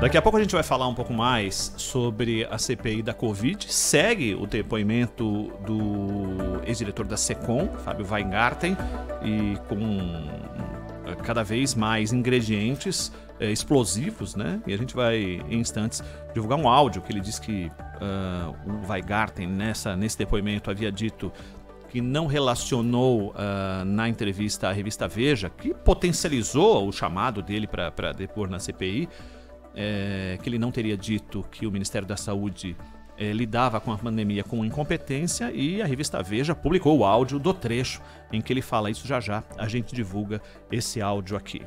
Daqui a pouco a gente vai falar um pouco mais sobre a CPI da Covid. Segue o depoimento do ex-diretor da SECOM, Fábio Weingarten, e com cada vez mais ingredientes explosivos, né? E a gente vai, em instantes, divulgar um áudio que ele diz que o Weingarten, nesse depoimento, havia dito que não relacionou na entrevista à revista Veja, que potencializou o chamado dele para depor na CPI, que ele não teria dito que o Ministério da Saúde lidava com a pandemia com incompetência, e a revista Veja publicou o áudio do trecho em que ele fala isso. Já a gente divulga esse áudio aqui.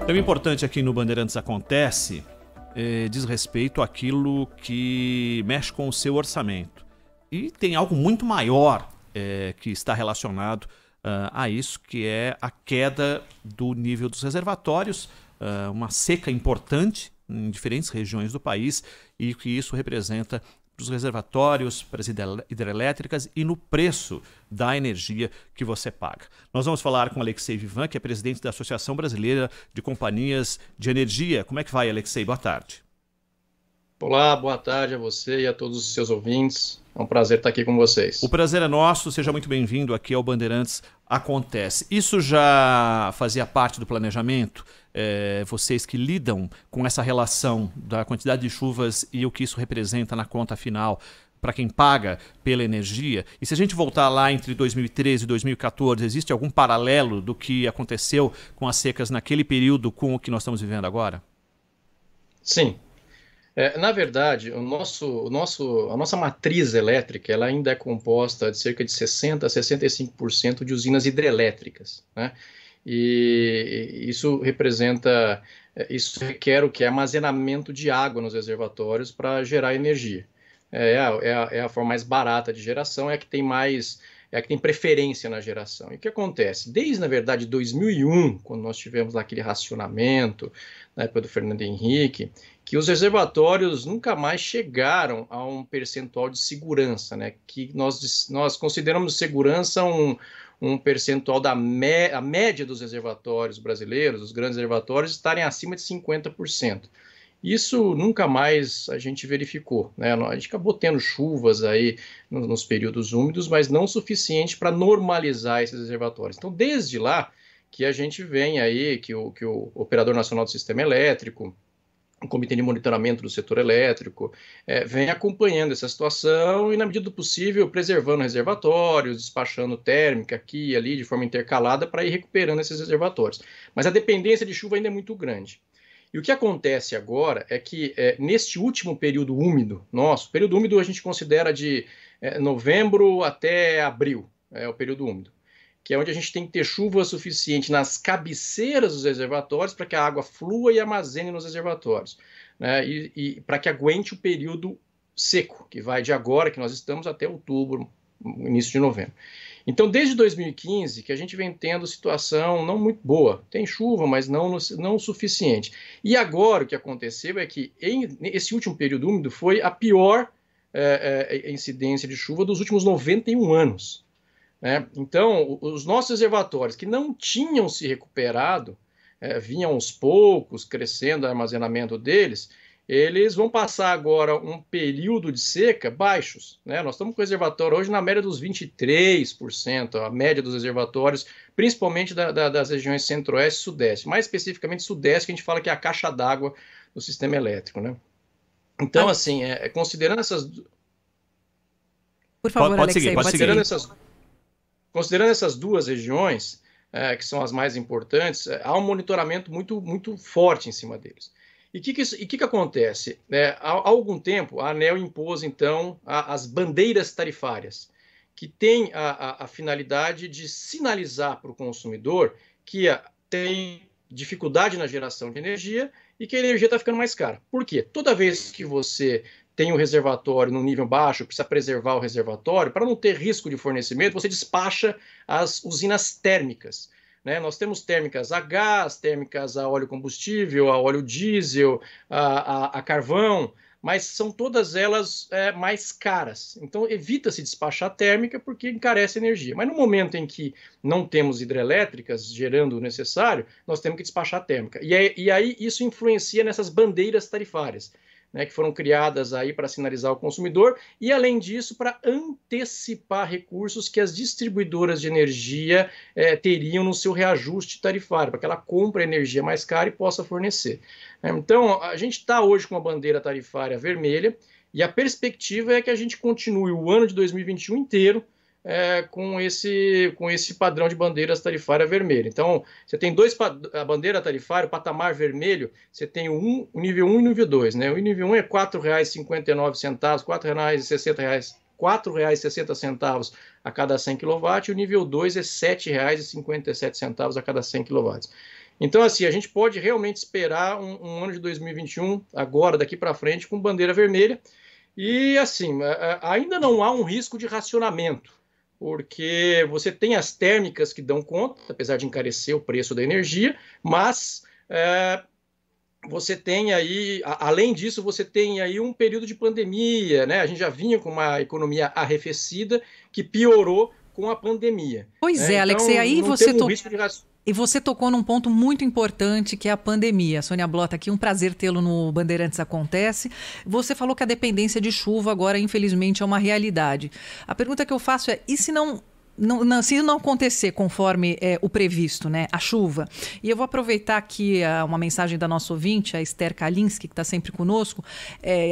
Então, o importante aqui no Bandeirantes Acontece diz respeito àquilo que mexe com o seu orçamento. E tem algo muito maior que está relacionado a isso, que é a queda do nível dos reservatórios, uma seca importante em diferentes regiões do país, e que isso representa para os reservatórios, para as hidrelétricas e no preço da energia que você paga. Nós vamos falar com Alexei Vivan, que é presidente da Associação Brasileira de Companhias de Energia. Como é que vai, Alexei? Boa tarde. Olá, boa tarde a você e a todos os seus ouvintes. É um prazer estar aqui com vocês. O prazer é nosso, seja muito bem-vindo aqui ao Bandeirantes Acontece. Isso já fazia parte do planejamento? Vocês que lidam com essa relação da quantidade de chuvas e o que isso representa na conta final para quem paga pela energia? E se a gente voltar lá entre 2013 e 2014, existe algum paralelo do que aconteceu com as secas naquele período com o que nós estamos vivendo agora? Sim. Na verdade, a nossa matriz elétrica ela ainda é composta de cerca de 60% a 65% de usinas hidrelétricas, né? E isso requer o que? Armazenamento de água nos reservatórios para gerar energia. É a forma mais barata de geração, é a que tem preferência na geração. E o que acontece? Desde, na verdade, 2001, quando nós tivemos aquele racionamento, na época do Fernando Henrique, que os reservatórios nunca mais chegaram a um percentual de segurança, né? Que nós consideramos segurança um percentual a média dos reservatórios brasileiros, os grandes reservatórios, estarem acima de 50%. Isso nunca mais a gente verificou, né? A gente acabou tendo chuvas aí nos períodos úmidos, mas não o suficiente para normalizar esses reservatórios. Então, desde lá que a gente vem aí, que o Operador Nacional do Sistema Elétrico, o Comitê de Monitoramento do Setor Elétrico, vem acompanhando essa situação e, na medida do possível, preservando reservatórios, despachando térmica aqui e ali de forma intercalada para ir recuperando esses reservatórios. Mas a dependência de chuva ainda é muito grande. E o que acontece agora é que, neste último período úmido nosso, período úmido a gente considera de novembro até abril, é o período úmido, que é onde a gente tem que ter chuva suficiente nas cabeceiras dos reservatórios para que a água flua e armazene nos reservatórios, né? E para que aguente o período seco, que vai de agora, que nós estamos, até outubro, início de novembro. Então, desde 2015, que a gente vem tendo situação não muito boa. Tem chuva, mas não o suficiente. E agora o que aconteceu é que esse último período úmido foi a pior incidência de chuva dos últimos 91 anos. Né? Então, os nossos reservatórios que não tinham se recuperado, vinham aos poucos crescendo o armazenamento deles, eles vão passar agora um período de seca baixos, né? Nós estamos com o reservatório hoje na média dos 23%, a média dos reservatórios, principalmente das regiões centro-oeste e sudeste, mais especificamente sudeste, que a gente fala que é a caixa d'água do sistema elétrico, né? Então, assim, considerando essas... Por favor, Alexei, pode seguir. Considerando essas duas regiões, que são as mais importantes, há um monitoramento muito, muito forte em cima deles. E o que acontece? Há algum tempo, a ANEEL impôs, então, as bandeiras tarifárias, que têm a finalidade de sinalizar para o consumidor que tem dificuldade na geração de energia e que a energia está ficando mais cara. Por quê? Toda vez que você tem um reservatório no nível baixo, precisa preservar o reservatório, para não ter risco de fornecimento, você despacha as usinas térmicas. Né? Nós temos térmicas a gás, térmicas a óleo combustível, a óleo diesel, a carvão, mas são todas elas mais caras. Então, evita-se despachar térmica porque encarece energia. Mas no momento em que não temos hidrelétricas gerando o necessário, nós temos que despachar térmica. E aí isso influencia nessas bandeiras tarifárias, né, que foram criadas aí para sinalizar o consumidor e, além disso, para antecipar recursos que as distribuidoras de energia teriam no seu reajuste tarifário, para que ela compre energia mais cara e possa fornecer. Então, a gente está hoje com uma bandeira tarifária vermelha e a perspectiva é que a gente continue o ano de 2021 inteiro com esse padrão de bandeiras tarifária vermelha. Então, você tem a bandeira tarifária, o patamar vermelho, você tem o nível 1 e o nível 2. Né? O nível 1 é R$ 4,59, R$ 4,60 a cada 100 kW, e o nível 2 é R$ 7,57 a cada 100 kW. Então, assim, a gente pode realmente esperar um ano de 2021, agora, daqui para frente, com bandeira vermelha, e, assim, ainda não há um risco de racionamento, porque você tem as térmicas que dão conta, apesar de encarecer o preço da energia, mas você tem aí, além disso, você tem aí um período de pandemia, né? A gente já vinha com uma economia arrefecida que piorou com a pandemia. Pois é, Alexei, aí você tocou num ponto muito importante, que é a pandemia. Sônia Blota aqui, um prazer tê-lo no Bandeirantes Acontece. Você falou que a dependência de chuva agora, infelizmente, é uma realidade. A pergunta que eu faço é, e se se não acontecer conforme o previsto, né, a chuva? E eu vou aproveitar aqui uma mensagem da nossa ouvinte, a Esther Kalinski, que está sempre conosco,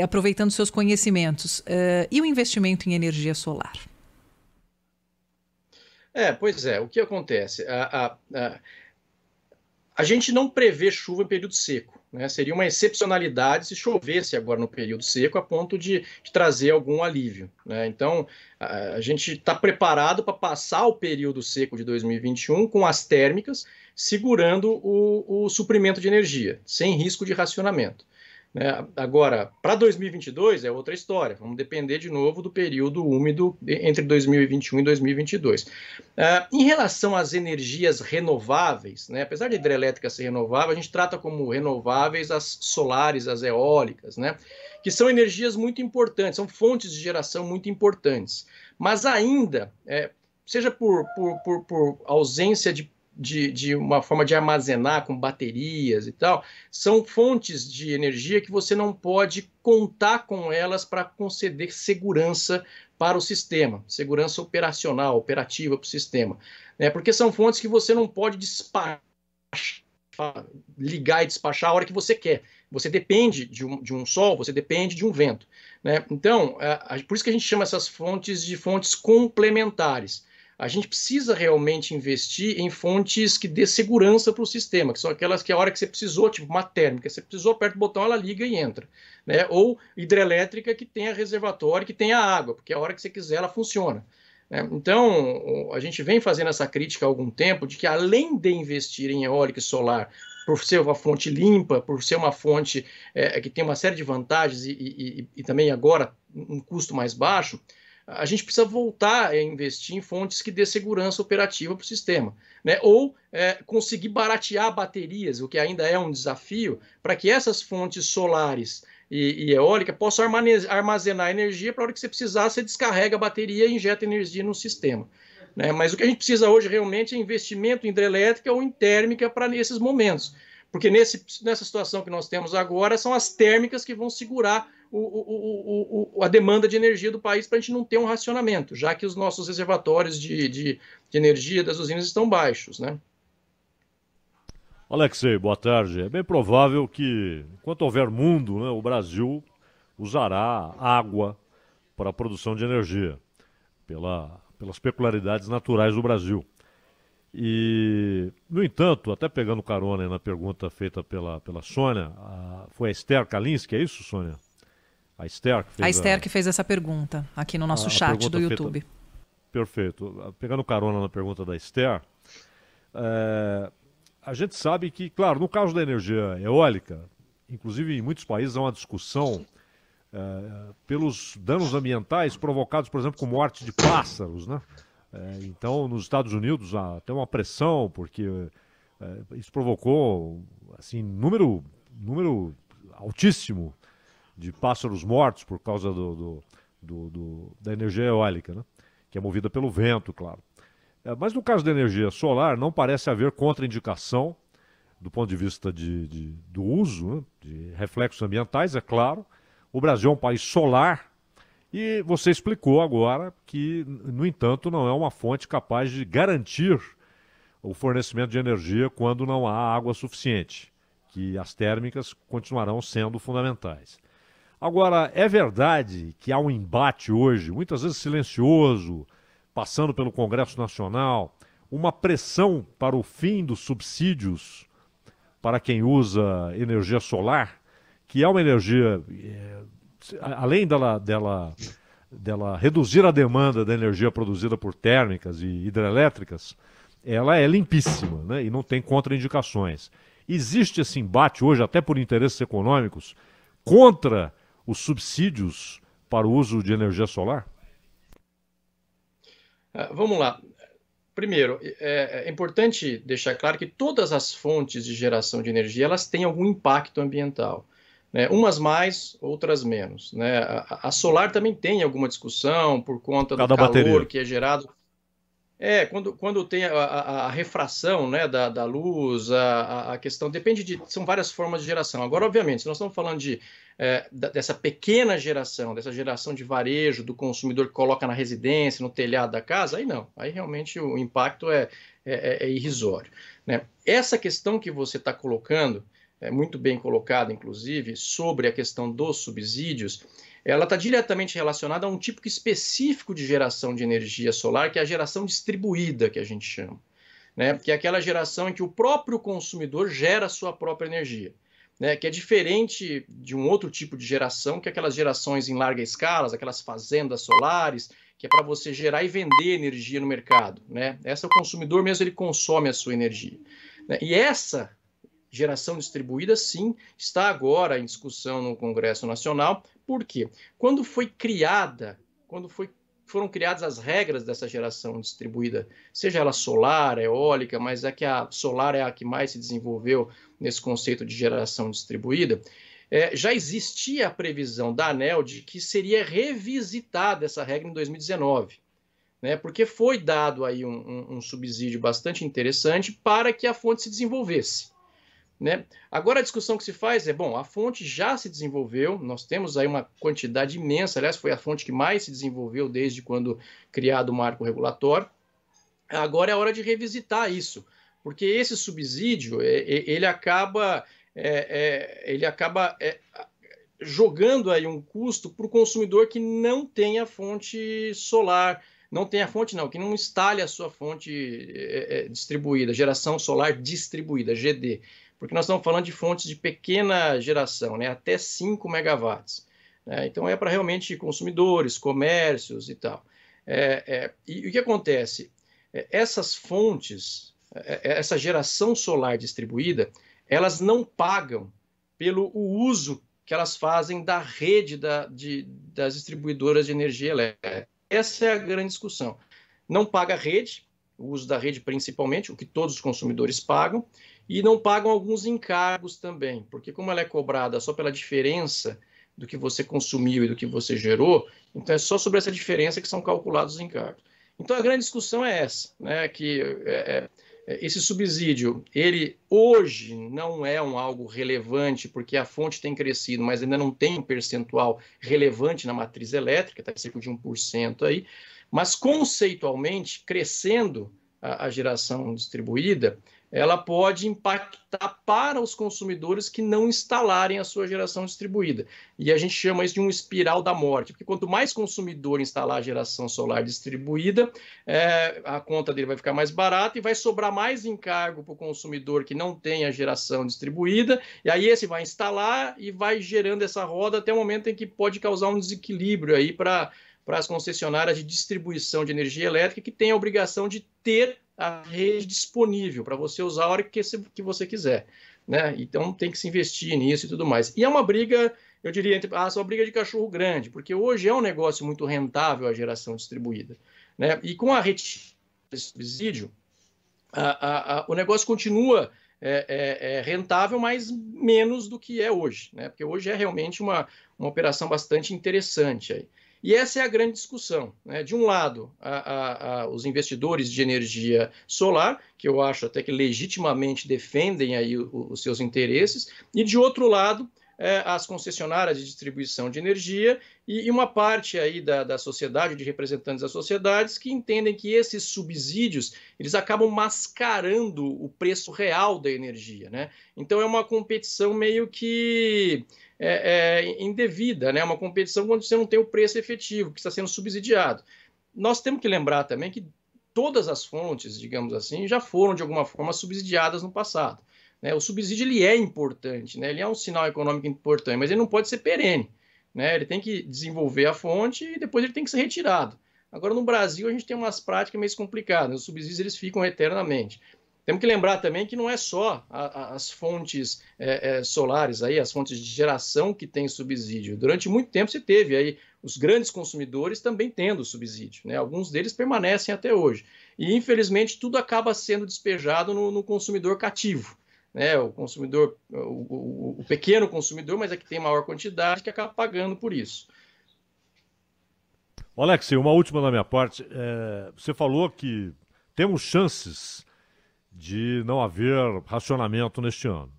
aproveitando seus conhecimentos. E o investimento em energia solar? Pois é, o que acontece? A gente não prevê chuva em período seco, né? Seria uma excepcionalidade se chovesse agora no período seco a ponto de trazer algum alívio, né? Então, a gente está preparado para passar o período seco de 2021 com as térmicas, segurando o suprimento de energia, sem risco de racionamento. Agora, para 2022 é outra história, vamos depender de novo do período úmido entre 2021 e 2022. Em relação às energias renováveis, né, apesar de hidrelétrica ser renovável, a gente trata como renováveis as solares, as eólicas, né, que são energias muito importantes, são fontes de geração muito importantes, mas ainda, seja por ausência de uma forma de armazenar com baterias e tal, são fontes de energia que você não pode contar com elas para conceder segurança para o sistema, segurança operacional, operativa para o sistema, né? Porque são fontes que você não pode ligar e despachar a hora que você quer. Você depende de um sol, você depende de um vento, né? Então, por isso que a gente chama essas fontes de fontes complementares. A gente precisa realmente investir em fontes que dê segurança para o sistema, que são aquelas que a hora que você precisou, tipo uma térmica, você precisou, aperta o botão, ela liga e entra, né? Ou hidrelétrica que tenha reservatório, que tenha água, porque a hora que você quiser ela funciona, né? Então, a gente vem fazendo essa crítica há algum tempo de que, além de investir em eólica e solar, por ser uma fonte limpa, por ser uma fonte que tem uma série de vantagens e também agora um custo mais baixo, a gente precisa voltar a investir em fontes que dê segurança operativa para o sistema, né? Ou conseguir baratear baterias, o que ainda é um desafio, para que essas fontes solares e eólica possam armazenar energia para a hora que você precisar, você descarrega a bateria e injeta energia no sistema, né? Mas o que a gente precisa hoje realmente é investimento em hidrelétrica ou em térmica para nesses momentos, porque nessa situação que nós temos agora são as térmicas que vão segurar a demanda de energia do país para a gente não ter um racionamento, já que os nossos reservatórios de energia das usinas estão baixos, né? Alexei, boa tarde. É bem provável que, enquanto houver mundo, né, o Brasil usará água para a produção de energia, pelas peculiaridades naturais do Brasil. E, no entanto, até pegando carona na pergunta feita pela Sônia, foi a Esther Kalinski, é isso, Sônia? A Esther que fez essa pergunta aqui no nosso chat do YouTube. Feita... Perfeito. Pegando carona na pergunta da Esther, a gente sabe que, claro, no caso da energia eólica, inclusive em muitos países há uma discussão pelos danos ambientais provocados, por exemplo, com morte de pássaros, né? Então, nos Estados Unidos há até uma pressão, porque isso provocou assim, número altíssimo de pássaros mortos por causa da energia eólica, né? Que é movida pelo vento, claro. Mas no caso da energia solar, não parece haver contraindicação do ponto de vista do uso, né? De reflexos ambientais, é claro. O Brasil é um país solar e você explicou agora que, no entanto, não é uma fonte capaz de garantir o fornecimento de energia quando não há água suficiente, que as térmicas continuarão sendo fundamentais. Agora, é verdade que há um embate hoje, muitas vezes silencioso, passando pelo Congresso Nacional, uma pressão para o fim dos subsídios para quem usa energia solar, que é uma energia, além dela reduzir a demanda da energia produzida por térmicas e hidrelétricas, ela é limpíssima, né? E não tem contraindicações. Existe esse embate hoje, até por interesses econômicos, contra os subsídios para o uso de energia solar? Vamos lá. Primeiro, é importante deixar claro que todas as fontes de geração de energia elas têm algum impacto ambiental, né? Umas mais, outras menos, né? A solar também tem alguma discussão por conta do calor que é gerado. Quando tem a refração, né, da luz, a questão depende são várias formas de geração. Agora, obviamente, se nós estamos falando dessa pequena geração, dessa geração de varejo, do consumidor que coloca na residência, no telhado da casa, aí não. Aí realmente o impacto é irrisório, né? Essa questão que você está colocando, muito bem colocada, inclusive, sobre a questão dos subsídios, ela está diretamente relacionada a um tipo específico de geração de energia solar, que é a geração distribuída, que a gente chama, né? Que é aquela geração em que o próprio consumidor gera a sua própria energia, né? Que é diferente de um outro tipo de geração, que é aquelas gerações em larga escala, aquelas fazendas solares, que é para você gerar e vender energia no mercado, né? Essa é o consumidor mesmo, ele consome a sua energia, né? E essa geração distribuída, sim, está agora em discussão no Congresso Nacional. Por quê? Quando foram criadas as regras dessa geração distribuída, seja ela solar, eólica, mas é que a solar é a que mais se desenvolveu nesse conceito de geração distribuída, já existia a previsão da ANEEL de que seria revisitada essa regra em 2019. Né, porque foi dado aí um subsídio bastante interessante para que a fonte se desenvolvesse. Né? Agora a discussão que se faz a fonte já se desenvolveu, nós temos aí uma quantidade imensa, aliás, foi a fonte que mais se desenvolveu desde quando criado o marco regulatório. Agora é a hora de revisitar isso, porque esse subsídio, ele acaba jogando aí um custo para o consumidor que não tem a fonte solar, que não instale a sua fonte distribuída, geração solar distribuída, GD. Porque nós estamos falando de fontes de pequena geração, né, até 5 megawatts. Né? Então é para realmente consumidores, comércios e tal. E o que acontece? Essas fontes, essa geração solar distribuída, elas não pagam pelo uso que elas fazem da rede das distribuidoras de energia elétrica. Essa é a grande discussão. Não paga a rede, o uso da rede principalmente, o que todos os consumidores pagam, e não pagam alguns encargos também, porque como ela é cobrada só pela diferença do que você consumiu e do que você gerou, então é só sobre essa diferença que são calculados os encargos. Então a grande discussão é essa, né, que esse subsídio, ele hoje não é algo relevante, porque a fonte tem crescido, mas ainda não tem um percentual relevante na matriz elétrica, está cerca de 1% aí, mas conceitualmente, crescendo a geração distribuída, ela pode impactar para os consumidores que não instalarem a sua geração distribuída. E a gente chama isso de um espiral da morte, porque quanto mais consumidor instalar a geração solar distribuída, a conta dele vai ficar mais barata e vai sobrar mais encargo para o consumidor que não tem a geração distribuída, e aí esse vai instalar e vai gerando essa roda até o momento em que pode causar um desequilíbrio aí para as concessionárias de distribuição de energia elétrica, que têm a obrigação de ter a rede disponível para você usar a hora que você quiser, né? Então tem que se investir nisso e tudo mais. E é uma briga, eu diria, uma briga de cachorro grande, porque hoje é um negócio muito rentável a geração distribuída, né? E com a retirada desse subsídio, o negócio continua rentável, mas menos do que é hoje, né? Porque hoje é realmente uma operação bastante interessante aí. E essa é a grande discussão, né? De um lado, os investidores de energia solar, que eu acho até que legitimamente defendem aí os seus interesses, e de outro lado, as concessionárias de distribuição de energia e uma parte aí da sociedade, de representantes das sociedades, que entendem que esses subsídios eles acabam mascarando o preço real da energia, né? Então é uma competição meio que indevida, né? Uma competição quando você não tem o preço efetivo, que está sendo subsidiado. Nós temos que lembrar também que todas as fontes, digamos assim, já foram de alguma forma subsidiadas no passado. O subsídio ele é importante, né? Ele é um sinal econômico importante, mas ele não pode ser perene, né? Ele tem que desenvolver a fonte e depois ele tem que ser retirado. Agora, no Brasil, a gente tem umas práticas meio complicadas, os subsídios eles ficam eternamente. Temos que lembrar também que não é só as fontes solares, aí, as fontes de geração que têm subsídio. Durante muito tempo você teve aí os grandes consumidores também tendo subsídio, né? Alguns deles permanecem até hoje. E, infelizmente, tudo acaba sendo despejado no consumidor cativo. O consumidor, o pequeno consumidor, mas é que tem maior quantidade, que acaba pagando por isso. Alex, uma última da minha parte. Você falou que temos chances de não haver racionamento neste ano.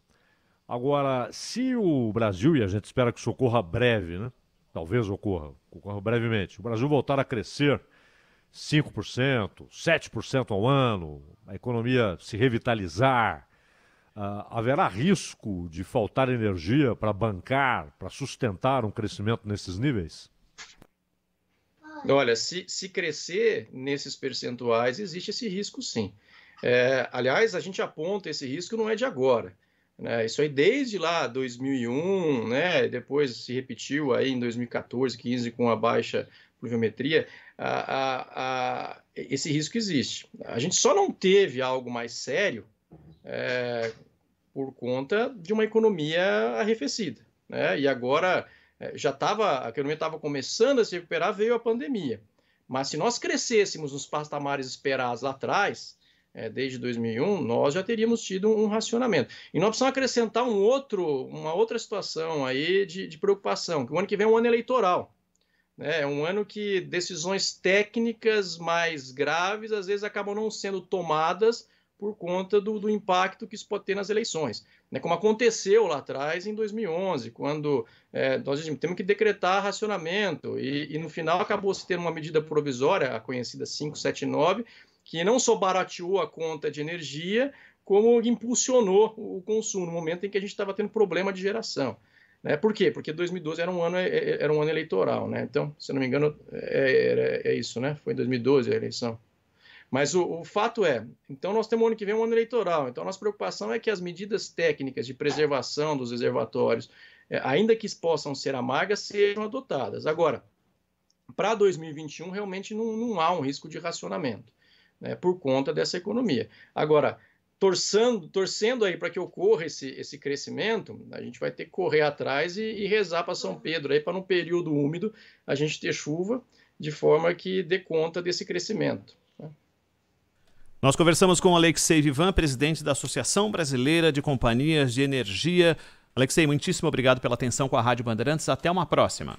Agora, se o Brasil, e a gente espera que isso ocorra breve, né? Talvez ocorra brevemente, o Brasil voltar a crescer 5%, 7% ao ano, a economia se revitalizar, haverá risco de faltar energia para bancar, para sustentar um crescimento nesses níveis? Olha, se crescer nesses percentuais, existe esse risco sim. Aliás, a gente aponta esse risco não é de agora. Né? Isso aí desde lá 2001, né? Depois se repetiu aí em 2014, 15 com a baixa pluviometria, esse risco existe. A gente só não teve algo mais sério por conta de uma economia arrefecida, né? E agora a economia estava começando a se recuperar, veio a pandemia. Mas se nós crescêssemos nos patamares esperados lá atrás, desde 2001, nós já teríamos tido um racionamento. E nós precisamos acrescentar uma outra situação aí de preocupação, que o ano que vem é um ano eleitoral. É um ano que decisões técnicas mais graves às vezes acabam não sendo tomadas por conta do impacto que isso pode ter nas eleições. Como aconteceu lá atrás, em 2011, quando nós temos que decretar racionamento e no final acabou-se tendo uma medida provisória, a conhecida 579, que não só barateou a conta de energia, como impulsionou o consumo, no momento em que a gente estava tendo problema de geração. Por quê? Porque 2012 era um ano eleitoral, né? Então, se eu não me engano, é isso, né? Foi em 2012 a eleição. Mas o fato então nós temos o ano que vem um ano eleitoral, então a nossa preocupação é que as medidas técnicas de preservação dos reservatórios, ainda que possam ser amargas, sejam adotadas. Agora, para 2021, realmente não há um risco de racionamento, né, por conta dessa economia. Agora, torcendo aí para que ocorra esse crescimento, a gente vai ter que correr atrás e rezar para São Pedro aí para num período úmido a gente ter chuva de forma que dê conta desse crescimento. Nós conversamos com Alexei Vivan, presidente da Associação Brasileira de Companhias de Energia. Alexei, muitíssimo obrigado pela atenção com a Rádio Bandeirantes. Até uma próxima.